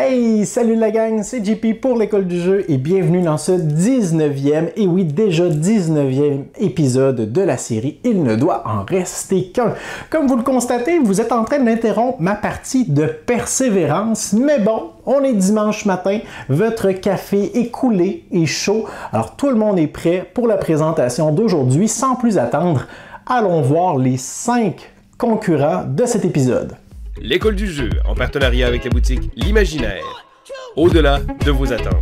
Hey, salut la gang, c'est JP pour l'école du jeu et bienvenue dans ce 19e, et oui déjà 19e épisode de la série Il ne doit en rester qu'un. Comme vous le constatez, vous êtes en train d'interrompre ma partie de persévérance, mais bon, on est dimanche matin, votre café est coulé et chaud, alors tout le monde est prêt pour la présentation d'aujourd'hui. Sans plus attendre, allons voir les 5 concurrents de cet épisode. L'école du jeu, en partenariat avec la boutique L'Imaginaire, au-delà de vos attentes.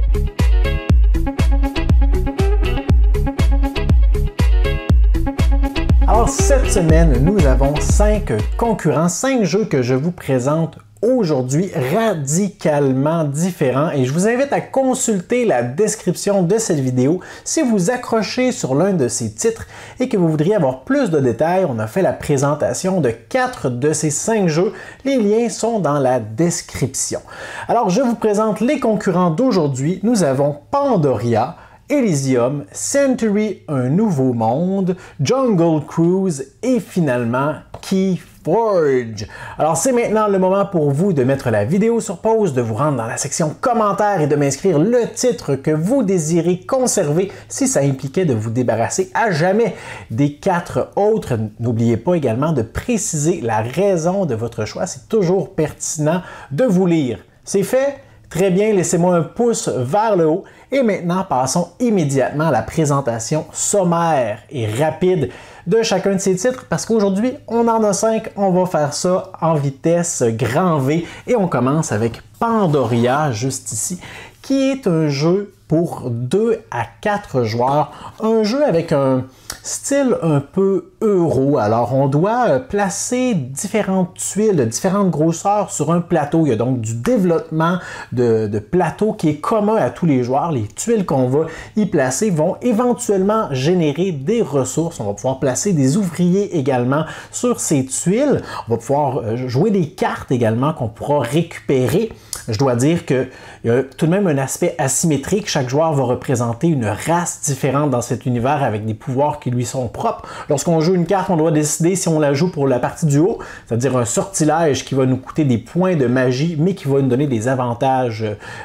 Alors cette semaine, nous avons 5 concurrents, 5 jeux que je vous présente aujourd'hui radicalement différents, et je vous invite à consulter la description de cette vidéo si vous accrochez sur l'un de ces titres et que vous voudriez avoir plus de détails. On a fait la présentation de 4 de ces 5 jeux. Les liens sont dans la description. Alors je vous présente les concurrents d'aujourd'hui. Nous avons Pandoria, Elysium, Century, Un Nouveau Monde, Jungle Cruise et finalement Keyforge. Alors c'est maintenant le moment pour vous de mettre la vidéo sur pause, de vous rendre dans la section commentaires et de m'inscrire le titre que vous désirez conserver si ça impliquait de vous débarrasser à jamais des 4 autres. N'oubliez pas également de préciser la raison de votre choix, c'est toujours pertinent de vous lire. C'est fait? Très bien, laissez-moi un pouce vers le haut. Et maintenant, passons immédiatement à la présentation sommaire et rapide de chacun de ces titres, parce qu'aujourd'hui, on en a 5, on va faire ça en vitesse grand V, et on commence avec Pandoria, juste ici, qui est un jeu pour 2 à 4 joueurs, un jeu avec un style un peu euro. Alors on doit placer différentes tuiles de différentes grosseurs sur un plateau. Il y a donc du développement de plateau qui est commun à tous les joueurs. Les tuiles qu'on va y placer vont éventuellement générer des ressources. On va pouvoir placer des ouvriers également sur ces tuiles. On va pouvoir jouer des cartes également qu'on pourra récupérer. Je dois dire qu'il y a tout de même un aspect asymétrique. Chaque joueur va représenter une race différente dans cet univers avec des pouvoirs qui lui sont propres. Lorsqu'on joue une carte, on doit décider si on la joue pour la partie du haut, c'est-à-dire un sortilège qui va nous coûter des points de magie, mais qui va nous donner des avantages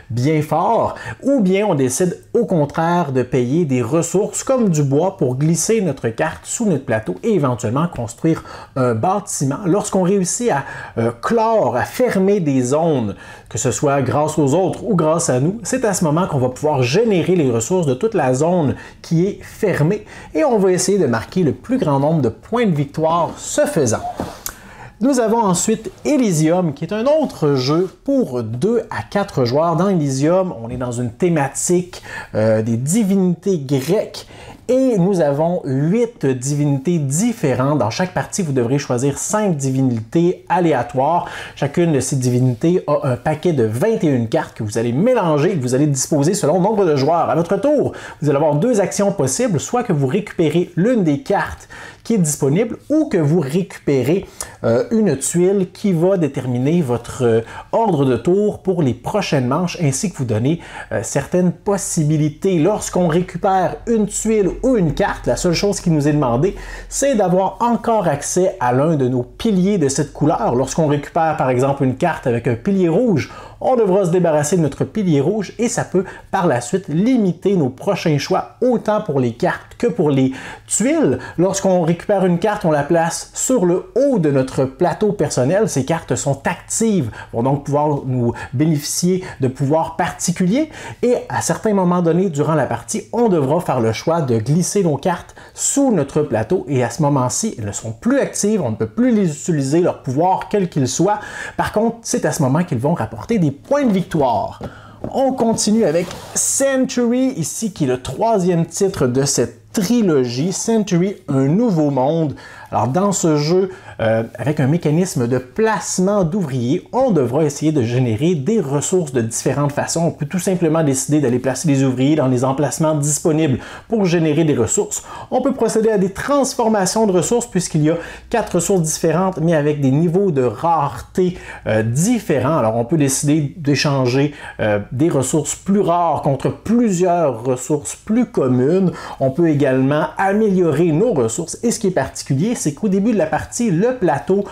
bien forts, ou bien on décide au contraire de payer des ressources comme du bois pour glisser notre carte sous notre plateau et éventuellement construire un bâtiment. Lorsqu'on réussit à clore, à fermer des zones, que ce soit grâce aux autres ou grâce à nous, c'est à ce moment qu'on va pouvoir générer les ressources de toute la zone qui est fermée, et on va essayer de marquer le plus grand nombre de points de victoire ce faisant. Nous avons ensuite Elysium, qui est un autre jeu pour 2 à 4 joueurs. Dans Elysium, on est dans une thématique des divinités grecques, et nous avons 8 divinités différentes. Dans chaque partie, vous devrez choisir 5 divinités aléatoires. Chacune de ces divinités a un paquet de 21 cartes que vous allez mélanger et que vous allez disposer selon le nombre de joueurs. À votre tour, vous allez avoir 2 actions possibles, soit que vous récupérez l'une des cartes qui est disponible, ou que vous récupérez une tuile qui va déterminer votre ordre de tour pour les prochaines manches, ainsi que vous donner certaines possibilités. Lorsqu'on récupère une tuile ou une carte, la seule chose qui nous est demandée, c'est d'avoir encore accès à l'un de nos piliers de cette couleur. Lorsqu'on récupère par exemple une carte avec un pilier rouge, on devra se débarrasser de notre pilier rouge, et ça peut par la suite limiter nos prochains choix, autant pour les cartes que pour les tuiles. Lorsqu'on récupère une carte, on la place sur le haut de notre plateau personnel. Ces cartes sont actives, vont donc pouvoir nous bénéficier de pouvoirs particuliers, et à certains moments donnés durant la partie, on devra faire le choix de glisser nos cartes sous notre plateau, et à ce moment-ci, elles ne sont plus actives, on ne peut plus les utiliser, leurs pouvoirs quels qu'ils soient. Par contre, c'est à ce moment qu'ils vont rapporter des points de victoire. On continue avec Century, ici, qui est le 3e titre de cette trilogie. Century, Un Nouveau Monde. Alors dans ce jeu, avec un mécanisme de placement d'ouvriers, on devra essayer de générer des ressources de différentes façons. On peut tout simplement décider d'aller placer des ouvriers dans les emplacements disponibles pour générer des ressources. On peut procéder à des transformations de ressources, puisqu'il y a 4 ressources différentes, mais avec des niveaux de rareté différents. Alors on peut décider d'échanger des ressources plus rares contre plusieurs ressources plus communes. On peut également également améliorer nos ressources. Et ce qui est particulier, c'est qu'au début de la partie, le plateau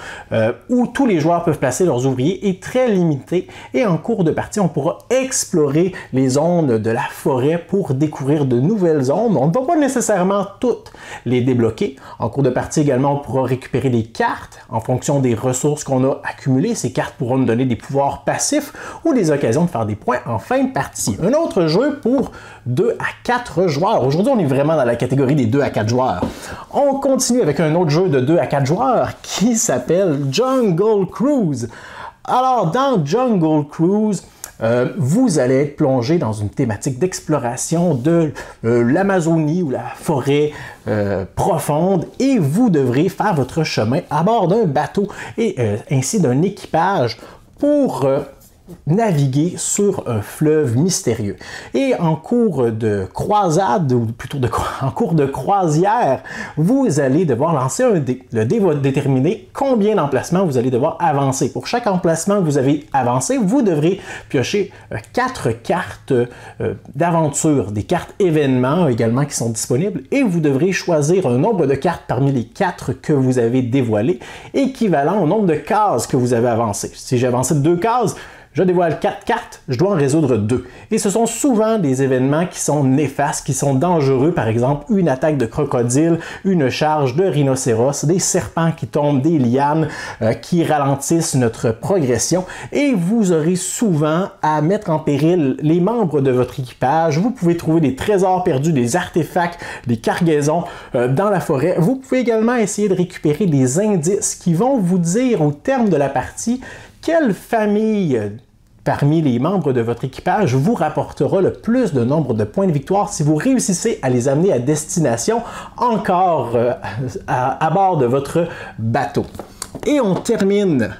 où tous les joueurs peuvent placer leurs ouvriers est très limité. Et en cours de partie, on pourra explorer les zones de la forêt pour découvrir de nouvelles zones. On ne va pas nécessairement toutes les débloquer. En cours de partie également, on pourra récupérer des cartes en fonction des ressources qu'on a accumulées. Ces cartes pourront nous donner des pouvoirs passifs ou des occasions de faire des points en fin de partie. Un autre jeu pour 2 à 4 joueurs. Aujourd'hui, on est vraiment dans la catégorie des 2 à 4 joueurs. On continue avec un autre jeu de 2 à 4 joueurs qui s'appelle Jungle Cruise. Alors, dans Jungle Cruise, vous allez être plongé dans une thématique d'exploration de l'Amazonie ou la forêt profonde et vous devrez faire votre chemin à bord d'un bateau et ainsi d'un équipage pour naviguer sur un fleuve mystérieux. Et en cours de croisade, ou plutôt en cours de croisière, vous allez devoir lancer un dé. Le dé va déterminer combien d'emplacements vous allez devoir avancer. Pour chaque emplacement que vous avez avancé, vous devrez piocher 4 cartes d'aventure, des cartes événements également qui sont disponibles, et vous devrez choisir un nombre de cartes parmi les 4 que vous avez dévoilées, équivalent au nombre de cases que vous avez avancées. Si j'ai avancé 2 cases, je dévoile 4 cartes, je dois en résoudre 2. Et ce sont souvent des événements qui sont néfastes, qui sont dangereux, par exemple une attaque de crocodile, une charge de rhinocéros, des serpents qui tombent, des lianes qui ralentissent notre progression. Et vous aurez souvent à mettre en péril les membres de votre équipage. Vous pouvez trouver des trésors perdus, des artefacts, des cargaisons dans la forêt. Vous pouvez également essayer de récupérer des indices qui vont vous dire au terme de la partie quelle famille parmi les membres de votre équipage vous rapportera le plus de nombre de points de victoire si vous réussissez à les amener à destination encore à bord de votre bateau. Et on termine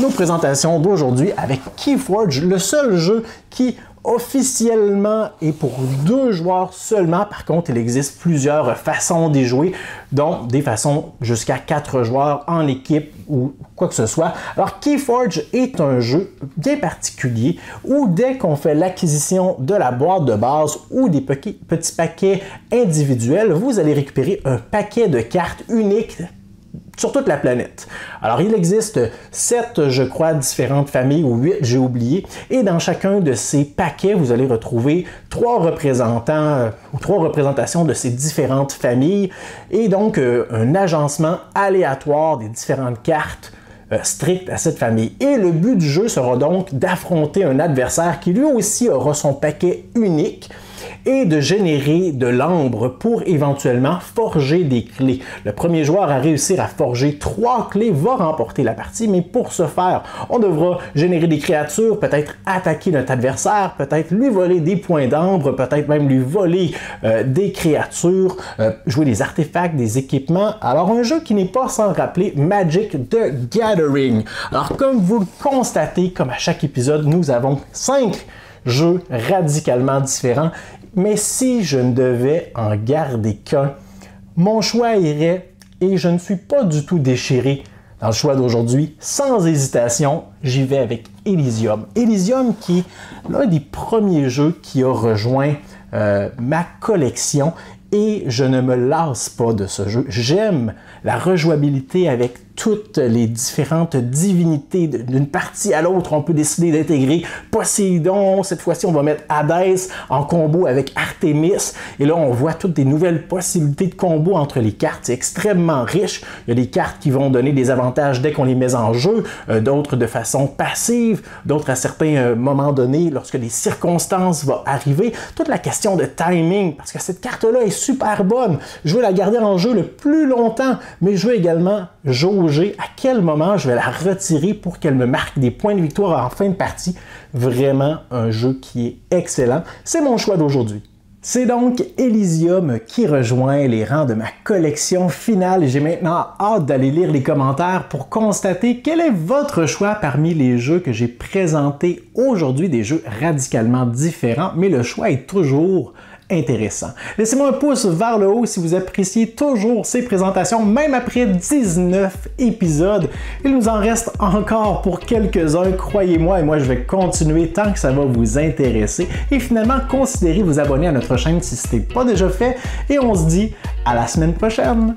nos présentations d'aujourd'hui avec Keyforge, le seul jeu qui officiellement est pour 2 joueurs seulement. Par contre, il existe plusieurs façons d'y jouer, dont des façons jusqu'à 4 joueurs en équipe ou quoi que ce soit. Alors, Keyforge est un jeu bien particulier où dès qu'on fait l'acquisition de la boîte de base ou des petits paquets individuels, vous allez récupérer un paquet de cartes uniques sur toute la planète. Alors, il existe 7, je crois, différentes familles, ou 8, j'ai oublié, et dans chacun de ces paquets, vous allez retrouver 3 représentants ou 3 représentations de ces différentes familles, et donc un agencement aléatoire des différentes cartes strictes à cette famille. Et le but du jeu sera donc d'affronter un adversaire qui lui aussi aura son paquet unique, et de générer de l'ambre pour éventuellement forger des clés. Le premier joueur à réussir à forger 3 clés va remporter la partie, mais pour ce faire, on devra générer des créatures, peut-être attaquer notre adversaire, peut-être lui voler des points d'ambre, peut-être même lui voler des créatures, jouer des artefacts, des équipements. Alors un jeu qui n'est pas sans rappeler Magic the Gathering. Alors comme vous le constatez, comme à chaque épisode, nous avons 5 jeux radicalement différents. Mais si je ne devais en garder qu'un, mon choix irait, et je ne suis pas du tout déchiré dans le choix d'aujourd'hui, sans hésitation, j'y vais avec Elysium. Elysium qui est l'un des premiers jeux qui a rejoint ma collection et je ne me lasse pas de ce jeu. J'aime la rejouabilité avec toutes les différentes divinités d'une partie à l'autre. On peut décider d'intégrer Poséidon. Cette fois-ci, on va mettre Hadès en combo avec Artémis. Et là, on voit toutes des nouvelles possibilités de combo entre les cartes. C'est extrêmement riche. Il y a des cartes qui vont donner des avantages dès qu'on les met en jeu, d'autres de façon passive, d'autres à certains moments donnés, lorsque des circonstances vont arriver. Toute la question de timing, parce que cette carte-là est super bonne. Je veux la garder en jeu le plus longtemps, mais je veux également jauger à quel moment je vais la retirer pour qu'elle me marque des points de victoire en fin de partie. Vraiment un jeu qui est excellent. C'est mon choix d'aujourd'hui. C'est donc Elysium qui rejoint les rangs de ma collection finale et j'ai maintenant hâte d'aller lire les commentaires pour constater quel est votre choix parmi les jeux que j'ai présentés aujourd'hui, des jeux radicalement différents, mais le choix est toujours intéressant. Laissez-moi un pouce vers le haut si vous appréciez toujours ces présentations, même après 19 épisodes. Il nous en reste encore pour quelques-uns, croyez-moi, et moi je vais continuer tant que ça va vous intéresser. Et finalement, considérez vous abonner à notre chaîne si ce n'est pas déjà fait, et on se dit à la semaine prochaine!